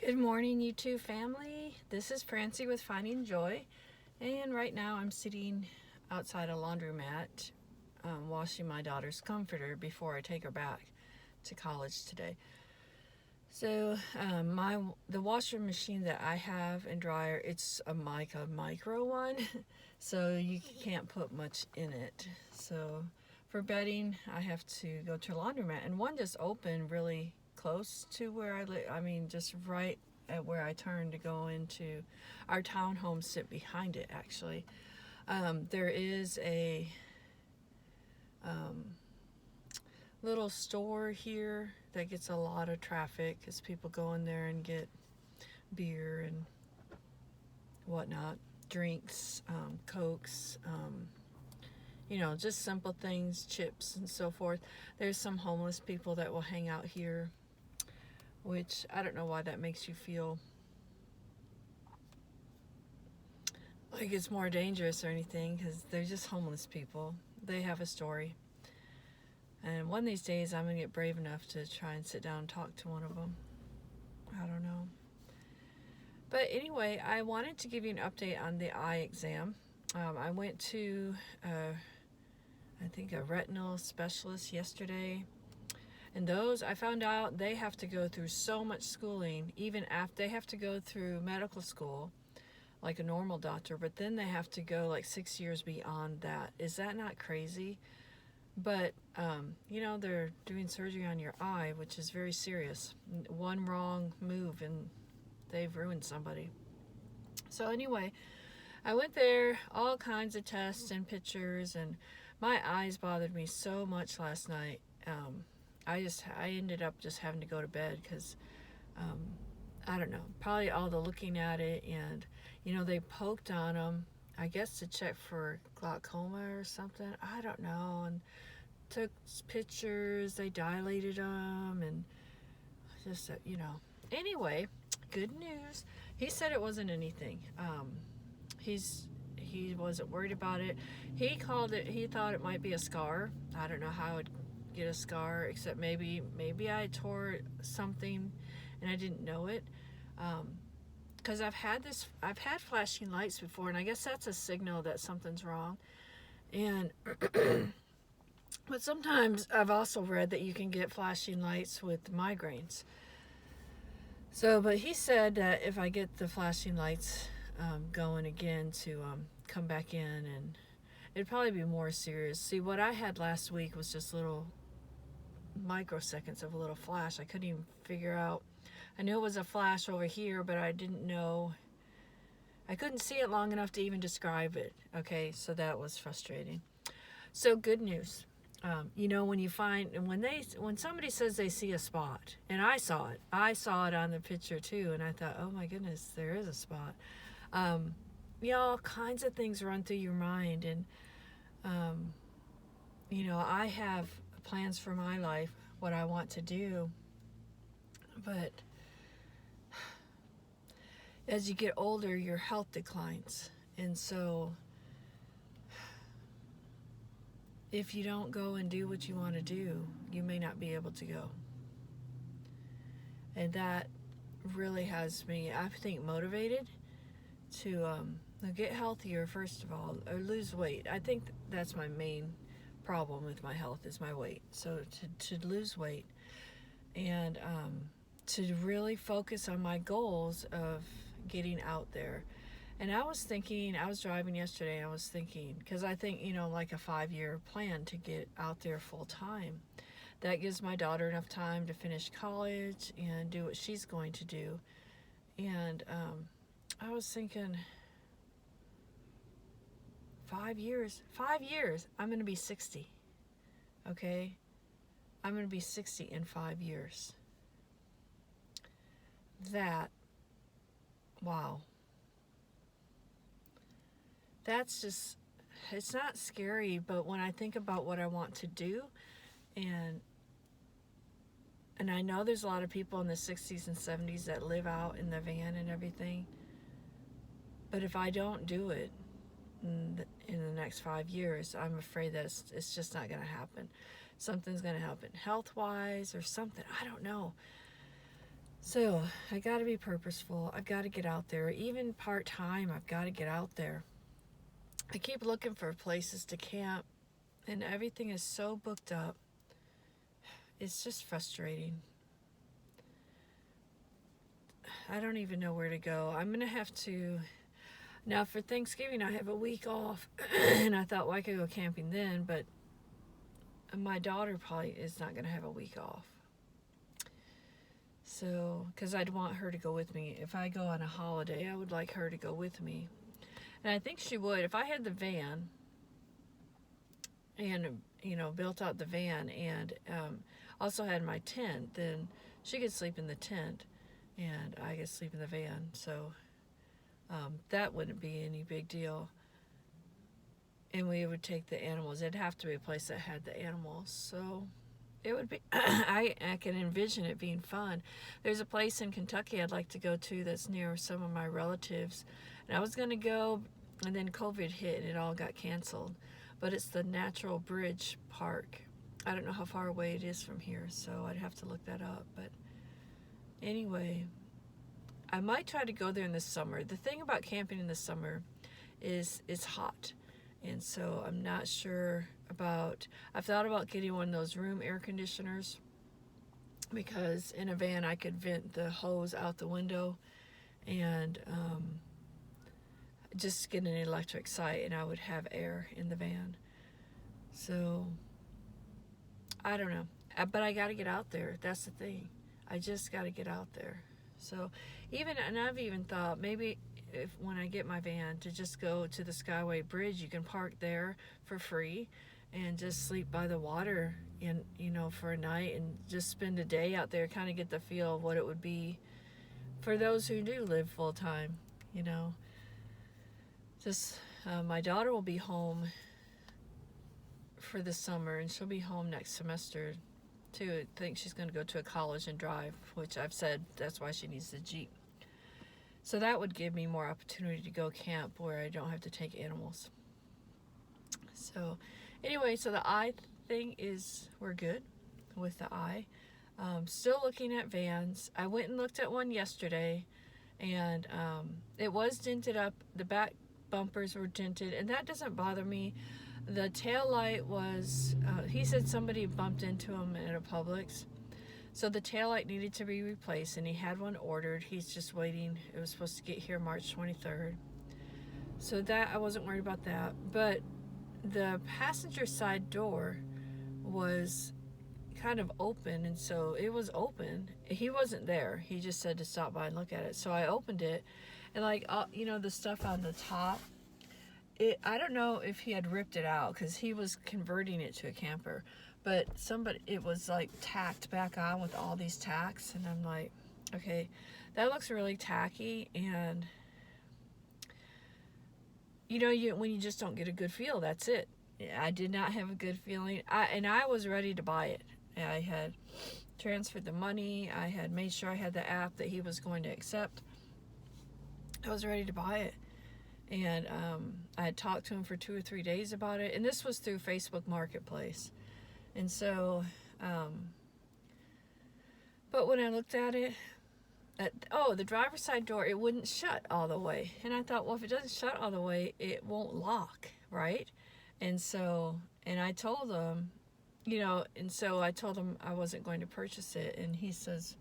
Good morning, you two family. This is Francie with Finding Joy, and right now I'm sitting outside a laundromat washing my daughter's comforter before I take her back to college today. So the washer machine that I have and dryer, it's a micro one, so you can't put much in it. So for bedding, I have to go to a laundromat, and one just opened really close to where I live. I mean, just right at where I turn to go into our townhome. Sit behind it, actually. There is a little store here that gets a lot of traffic because people go in there and get beer and whatnot, drinks, cokes, just simple things, chips and so forth. There's some homeless people that will hang out here, which I don't know why that makes you feel like it's more dangerous or anything, because they're just homeless people. They have a story. And one of these days I'm going to get brave enough to try and sit down and talk to one of them. I don't know. But anyway, I wanted to give you an update on the eye exam. I went to, I think, a retinal specialist yesterday. And those, I found out they have to go through so much schooling, even after they have to go through medical school like a normal doctor, but then they have to go like 6 years beyond that. Is that not crazy? But, they're doing surgery on your eye, which is very serious. One wrong move and they've ruined somebody. So anyway, I went there, all kinds of tests and pictures, and my eyes bothered me so much last night. I ended up just having to go to bed because, I don't know, probably all the looking at it, and, they poked on them, I guess to check for glaucoma or something. I don't know, and took pictures, they dilated them, and just, Anyway, good news. He said it wasn't anything. He wasn't worried about it. He thought it might be a scar. I don't know how I'd get a scar, except maybe I tore something and I didn't know it. Because I've had flashing lights before, and I guess that's a signal that something's wrong. And but sometimes I've also read that you can get flashing lights with migraines. So, but he said that if I get the flashing lights going again, to come back in, and it'd probably be more serious. See, what I had last week was just little microseconds of a little flash. I couldn't even figure out. I knew it was a flash over here, but I didn't know. I couldn't see it long enough to even describe it. Okay, so that was frustrating. So good news. When you find, and when somebody says they see a spot, and I saw it on the picture too, and I thought, oh my goodness, there is a spot. All kinds of things run through your mind, and I have plans for my life, what I want to do, but as you get older, your health declines, and so if you don't go and do what you want to do, you may not be able to go. And that really has me, I think, motivated to get healthier, first of all, or lose weight. I think that's my main problem with my health, is my weight. So to lose weight, and to really focus on my goals of getting out there. And I was driving yesterday, I was thinking, because I think, like a 5-year plan to get out there full time. That gives my daughter enough time to finish college and do what she's going to do. And I was thinking, 5 years, I'm going to be 60. Okay? I'm going to be 60 in 5 years. Wow. That's just, it's not scary, but when I think about what I want to do, and I know there's a lot of people in the 60s and 70s that live out in the van and everything, but if I don't do it in the next 5 years, I'm afraid that it's just not going to happen. Something's going to happen health-wise or something. I don't know. So I got to be purposeful. I've got to get out there. Even part-time, I've got to get out there. I keep looking for places to camp, and everything is so booked up. It's just frustrating. I don't even know where to go. I'm going to have to... Now, for Thanksgiving, I have a week off, and I thought, well, I could go camping then, but my daughter probably is not going to have a week off. So, because I'd want her to go with me. If I go on a holiday, I would like her to go with me. And I think she would. If I had the van and, built out the van and also had my tent, then she could sleep in the tent and I could sleep in the van. So that wouldn't be any big deal. And we would take the animals. It'd have to be a place that had the animals. So it would be, I can envision it being fun. There's a place in Kentucky I'd like to go to that's near some of my relatives. And I was going to go, and then COVID hit and it all got canceled. But it's the Natural Bridge Park. I don't know how far away it is from here, so I'd have to look that up. But anyway, I might try to go there in the summer. The thing about camping in the summer is it's hot. And so I'm not sure about, I've thought about getting one of those room air conditioners, because in a van I could vent the hose out the window and just get an electric site and I would have air in the van. So I don't know, but I got to get out there. That's the thing. I just got to get out there. So and I've even thought maybe if when I get my van to just go to the Skyway Bridge, you can park there for free and just sleep by the water for a night and just spend a day out there, kind of get the feel of what it would be for those who do live full time. Just my daughter will be home for the summer, and she'll be home next semester too. I think she's going to go to a college and drive, which I've said that's why she needs the Jeep. So that would give me more opportunity to go camp where I don't have to take animals. So anyway, so the eye thing is, we're good with the eye. Still looking at vans. I went and looked at one yesterday, and it was dented up. The back bumpers were dented, and that doesn't bother me. The tail light was, he said somebody bumped into him at a Publix. So the taillight needed to be replaced, and he had one ordered. He's just waiting. It was supposed to get here March 23rd. So that, I wasn't worried about that. But the passenger side door was kind of open, and so it was open. He wasn't there. He just said to stop by and look at it. So I opened it, and the stuff on the top, I don't know if he had ripped it out because he was converting it to a camper. But it was like tacked back on with all these tacks, and I'm like, okay, that looks really tacky, and when you just don't get a good feel, that's it. I did not have a good feeling, I was ready to buy it. I had transferred the money, I had made sure I had the app that he was going to accept. I was ready to buy it, and I had talked to him for 2 or 3 days about it, and this was through Facebook Marketplace. And so, but when I looked at it, the driver's side door, it wouldn't shut all the way. And I thought, well, if it doesn't shut all the way, it won't lock, right? And so, I told him, I told him I wasn't going to purchase it. And he says,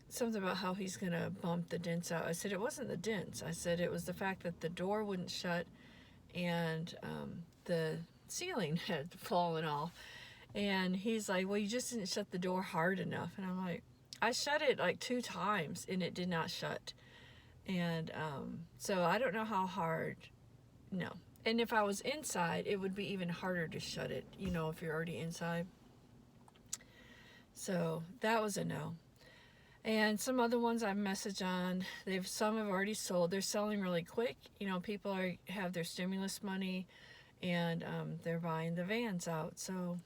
something about how he's going to bump the dents out. I said, it wasn't the dents. I said, it was the fact that the door wouldn't shut and the ceiling had fallen off. And he's like, well, you just didn't shut the door hard enough. And I'm like, I shut it like 2 times and it did not shut. And so I don't know how hard. No. And if I was inside, it would be even harder to shut it, if you're already inside. So that was a no. And some other ones I've messaged on, some have already sold. They're selling really quick. People have their stimulus money, and they're buying the vans out. So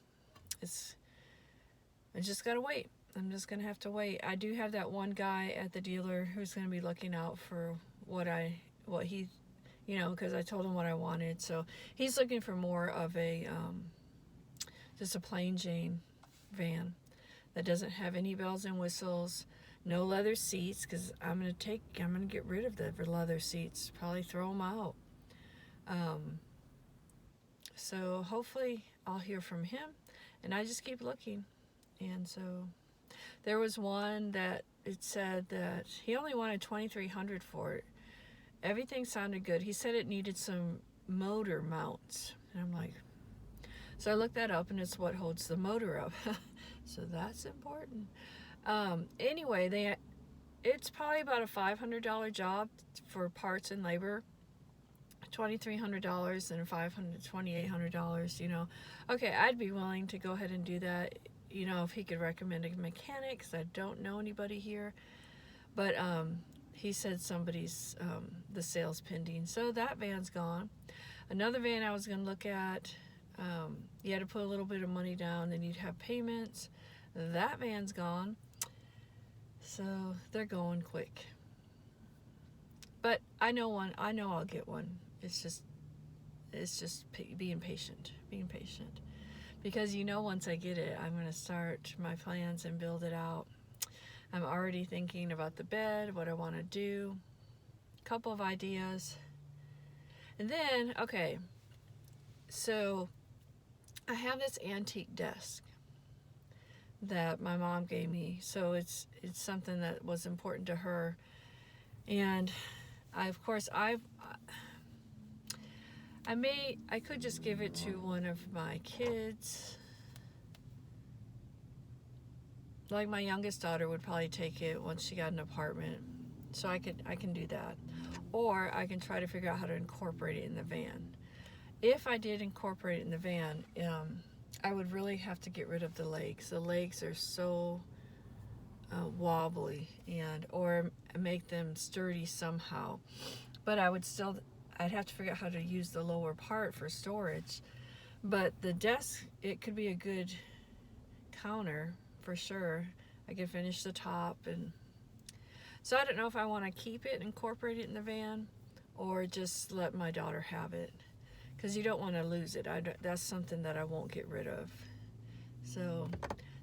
I just gotta wait. I'm just gonna have to wait. I do have that one guy at the dealer who's gonna be looking out for what he, because I told him what I wanted. So he's looking for more of a just a plain Jane van. that doesn't have any bells and whistles, no leather seats, because I'm gonna get rid of the leather seats, probably throw them out. So hopefully I'll hear from him, and I just keep looking. And so there was one that it said that he only wanted $2,300 for it. Everything sounded good. He said it needed some motor mounts, and I'm like, so I looked that up, and it's what holds the motor up. So that's important. Anyway, it's probably about a $500 job for parts and labor. $2,300 and $2,800, you know. Okay, I'd be willing to go ahead and do that, you know, if he could recommend a mechanic, because I don't know anybody here. But he said somebody's, the sale's pending. So that van's gone. Another van I was going to look at, you had to put a little bit of money down, then you'd have payments. That van's gone. So they're going quick. But I know I'll get one. It's just being patient. Because, you know, once I get it, I'm going to start my plans and build it out. I'm already thinking about the bed, what I want to do, a couple of ideas. And then, okay, so I have this antique desk that my mom gave me. So it's something that was important to her. And I could just give it to one of my kids. Like my youngest daughter would probably take it once she got an apartment. So I can do that. Or I can try to figure out how to incorporate it in the van. If I did incorporate it in the van, I would really have to get rid of the legs. The legs are so wobbly, or make them sturdy somehow. But I'd have to figure out how to use the lower part for storage. But the desk, it could be a good counter for sure. I could finish the top, and so I don't know if I want to keep it, incorporate it in the van, or just let my daughter have it, because you don't want to lose it. That's something that I won't get rid of. So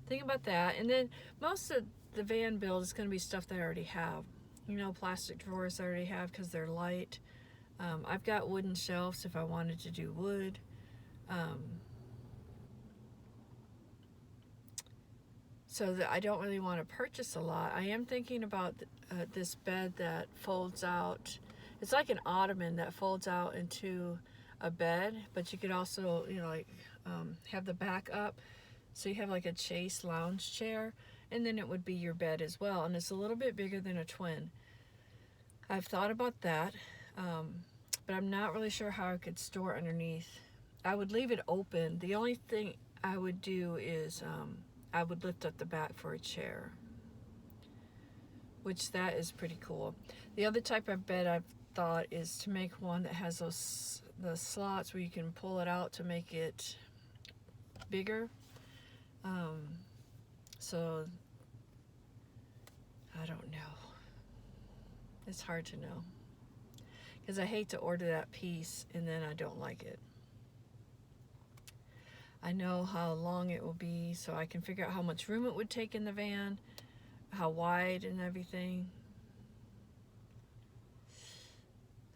think about that. And then most of the van build is going to be stuff that I already have. You know, plastic drawers I already have because they're light. I've got wooden shelves if I wanted to do wood. So that I don't really want to purchase a lot. I am thinking about this bed that folds out. It's like an ottoman that folds out into a bed, but you could also, you know, like have the back up, so you have like a Chase lounge chair, and then it would be your bed as well, and it's a little bit bigger than a twin. I've thought about that, but I'm not really sure how I could store underneath. I would leave it open. The only thing I would do is I would lift up the back for a chair, which that is pretty cool. The other type of bed I've thought is to make one that has the slots where you can pull it out to make it bigger. So I don't know. It's hard to know, because I hate to order that piece and then I don't like it. I know how long it will be, so I can figure out how much room it would take in the van, how wide and everything.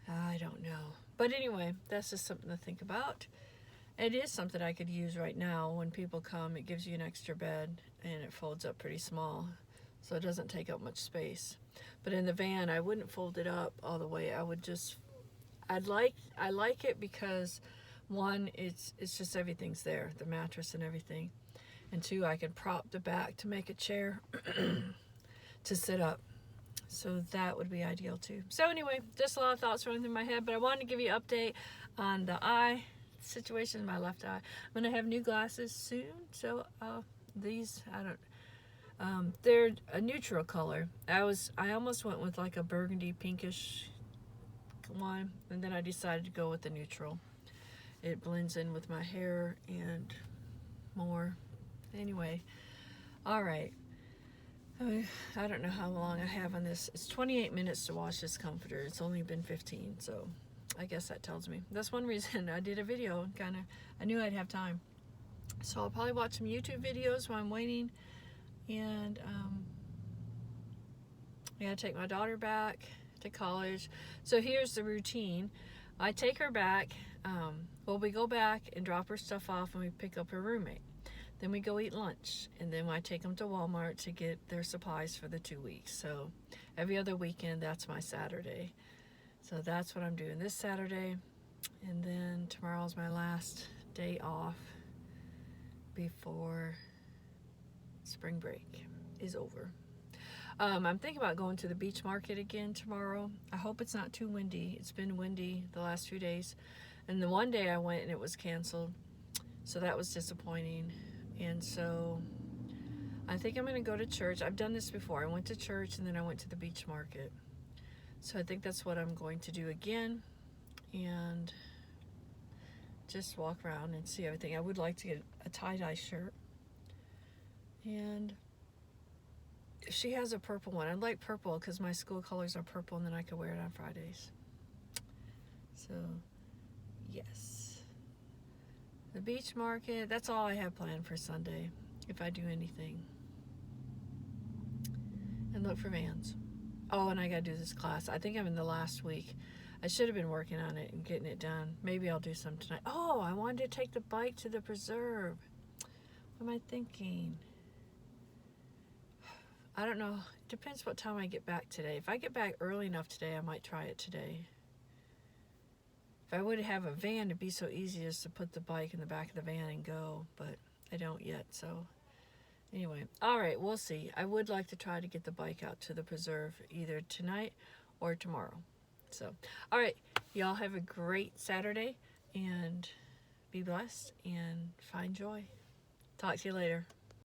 I don't know. But anyway, that's just something to think about. It is something I could use right now. When people come, it gives you an extra bed, and it folds up pretty small, so it doesn't take up much space. But in the van, I wouldn't fold it up all the way. I like it because, one, it's just everything's there, the mattress and everything. And two, I can prop the back to make a chair to sit up. So that would be ideal too. So anyway, just a lot of thoughts running through my head, but I wanted to give you an update on the eye situation, my left eye. I'm going to have new glasses soon. So these, they're a neutral color. I almost went with like a burgundy pinkish one, and then I decided to go with the neutral. It blends in with my hair and more. Anyway, all right. I don't know how long I have on this. It's 28 minutes to wash this comforter. It's only been 15, so I guess that tells me. That's one reason I did a video. I knew I'd have time. So I'll probably watch some YouTube videos while I'm waiting. And I gotta take my daughter back to college. So here's the routine. I take her back. We go back and drop her stuff off, and we pick up her roommate. Then we go eat lunch, and then I take them to Walmart to get their supplies for the 2 weeks. So every other weekend, that's my Saturday. So that's what I'm doing this Saturday. And then tomorrow's my last day off before spring break is over. I'm thinking about going to the beach market again tomorrow. I hope it's not too windy. It's been windy the last few days. And the one day I went and it was canceled. So that was disappointing. And so I think I'm going to go to church. I've done this before. I went to church and then I went to the beach market. So I think that's what I'm going to do again. And just walk around and see everything. I would like to get a tie-dye shirt. And if she has a purple one, I'd like purple because my school colors are purple, and then I could wear it on Fridays. So, yes. The beach market, that's all I have planned for Sunday, if I do anything. And look for Vans. Oh, and I gotta do this class. I think I'm in the last week. I should have been working on it and getting it done. Maybe I'll do some tonight. Oh, I wanted to take the bike to the preserve. What am I thinking? I don't know. It depends what time I get back today. If I get back early enough today, I might try it today. If I would have a van, it'd be so easy just to put the bike in the back of the van and go, but I don't yet. So anyway, all right, we'll see. I would like to try to get the bike out to the preserve either tonight or tomorrow. So, all right, y'all have a great Saturday and be blessed and find joy. Talk to you later.